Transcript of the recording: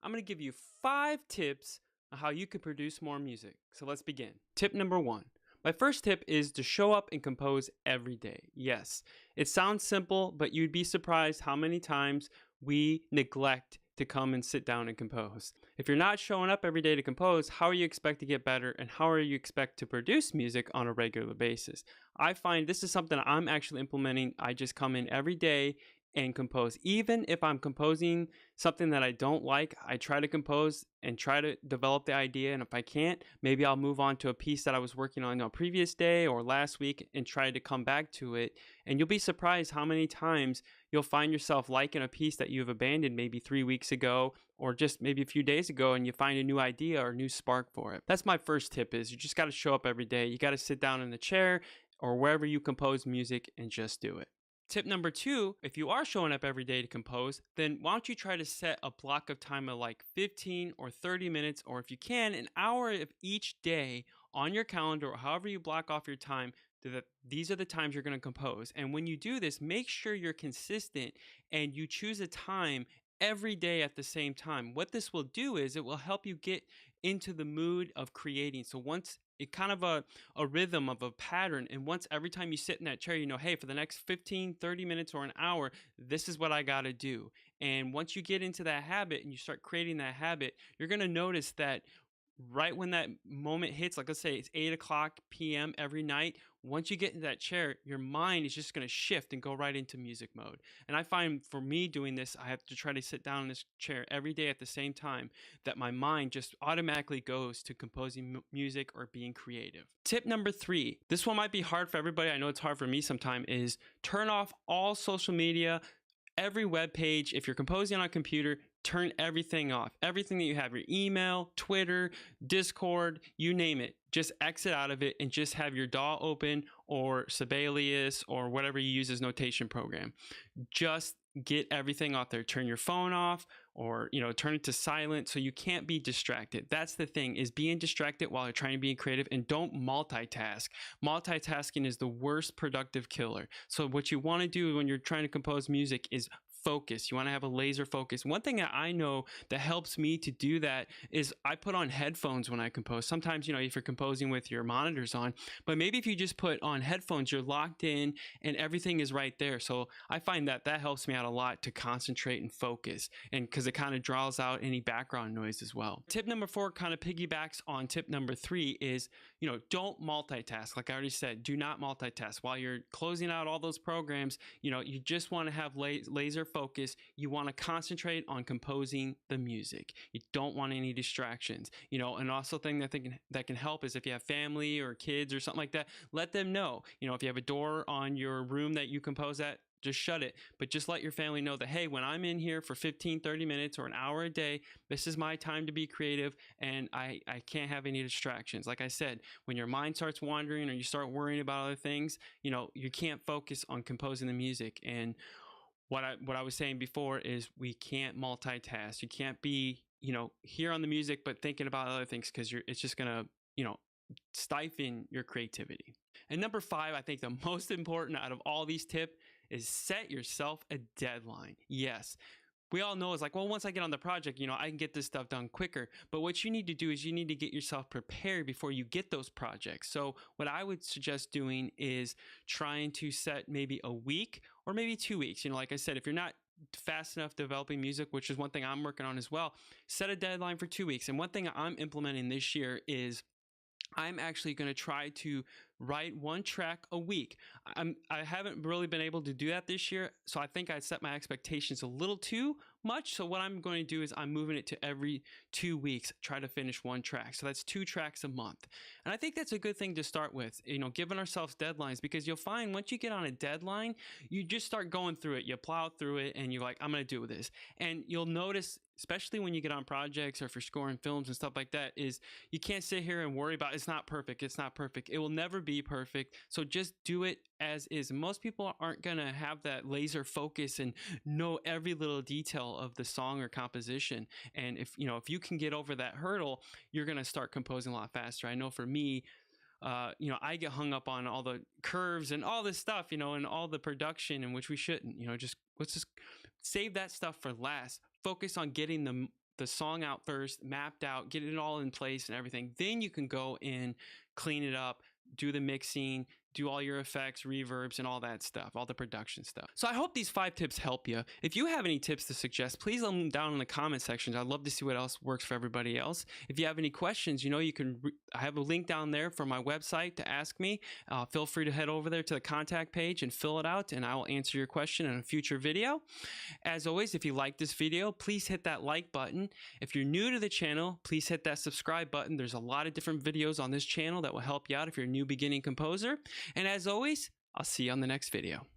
I'm going to give you 5 tips on how you can produce more music. So let's begin. Tip number 1. My first tip is to show up and compose every day. Yes, it sounds simple, but you'd be surprised how many times we neglect to come and sit down and compose. If you're not showing up every day to compose, how are you expect to get better and how are you expect to produce music on a regular basis? I find this is something I'm actually implementing. I just come in every day and compose. Even if I'm composing something that I don't like, I try to compose and try to develop the idea. And if I can't, maybe I'll move on to a piece that I was working on a previous day or last week and try to come back to it. And you'll be surprised how many times you'll find yourself liking a piece that you've abandoned maybe 3 weeks ago or just maybe a few days ago, and you find a new idea or a new spark for it. That's my first tip: is you just got to show up every day. You got to sit down in the chair or wherever you compose music and just do it. Tip number 2, if you are showing up every day to compose, then why don't you try to set a block of time of like 15 or 30 minutes, or if you can, an hour of each day on your calendar or however you block off your time. That these are the times you're going to compose. And when you do this, make sure you're consistent and you choose a time every day at the same time. What this will do is it will help you get into the mood of creating. So once it kind of a rhythm of a pattern, and once every time you sit in that chair, you know, hey, for the next 15, 30 minutes or an hour, this is what I got to do. And once you get into that habit and you start creating that habit, you're going to notice that right when that moment hits, like let's say it's 8 o'clock p.m. every night, once you get in that chair, your mind is just going to shift and go right into music mode. And I find for me doing this, I have to try to sit down in this chair every day at the same time, that my mind just automatically goes to composing music or being creative. Tip number 3, this one might be hard for everybody. I know it's hard for me sometimes, is turn off all social media. Every web page, if you're composing on a computer, turn everything off. Everything that you have, your email, Twitter, Discord, you name it. Just exit out of it and just have your DAW open or Sibelius or whatever you use as notation program. Just get everything off there. Turn your phone off or, turn it to silent so you can't be distracted. That's the thing, is being distracted while you're trying to be creative, and don't multitask. Multitasking is the worst productive killer. So what you want to do when you're trying to compose music is focus. You want to have a laser focus. One thing that I know that helps me to do that is I put on headphones when I compose. Sometimes, if you're composing with your monitors on, but maybe if you just put on headphones, you're locked in and everything is right there. So I find that that helps me out a lot to concentrate and focus, and because it kind of draws out any background noise as well. Tip number 4 kind of piggybacks on tip number 3 is, don't multitask. Like I already said, do not multitask. While you're closing out all those programs, you just want to have laser focus. You want to concentrate on composing the music. You don't want any distractions. And also thing that can help is if you have family or kids or something like that, let them know. If you have a door on your room that you compose at, just shut it, but just let your family know that, hey, when I'm in here for 15, 30 minutes or an hour a day, this is my time to be creative, and I can't have any distractions. Like I said, when your mind starts wandering or you start worrying about other things, you can't focus on composing the music. And what I was saying before is we can't multitask. You can't be, here on the music, but thinking about other things, because it's just going to, stifle your creativity. And number 5, I think the most important out of all these tips is set yourself a deadline. Yes. We all know it's like, well, once I get on the project, I can get this stuff done quicker. But what you need to do is you need to get yourself prepared before you get those projects. So what I would suggest doing is trying to set maybe a week or maybe 2 weeks. Like I said, if you're not fast enough developing music, which is one thing I'm working on as well, set a deadline for 2 weeks. And one thing I'm implementing this year is I'm actually going to try to write 1 track a week. I haven't really been able to do that this year, so I think I set my expectations a little too much. So what I'm going to do is I'm moving it to every 2 weeks, try to finish 1 track. So that's 2 tracks a month. And I think that's a good thing to start with, giving ourselves deadlines, because you'll find once you get on a deadline, you just start going through it. You plow through it and you're like, I'm going to do this. And you'll notice, especially when you get on projects or if you're scoring films and stuff like that, is you can't sit here and worry about it's not perfect. It's not perfect. It will never be perfect. So just do it as is. Most people aren't going to have that laser focus and know every little detail of the song or composition. And if you can get over that hurdle, you're going to start composing a lot faster. I know for me, I get hung up on all the curves and all this stuff, and all the production, in which we shouldn't, let's just save that stuff for last. Focus on getting the the song out first, mapped out, get it all in place and everything. Then you can go in, clean it up, do the mixing, do all your effects, reverbs, and all that stuff, all the production stuff. So I hope these 5 tips help you. If you have any tips to suggest, please let them down in the comment section. I'd love to see what else works for everybody else. If you have any questions, you can, I have a link down there for my website to ask me. Feel free to head over there to the contact page and fill it out, and I will answer your question in a future video. As always, if you like this video, please hit that like button. If you're new to the channel, please hit that subscribe button. There's a lot of different videos on this channel that will help you out if you're a new beginning composer. And as always, I'll see you on the next video.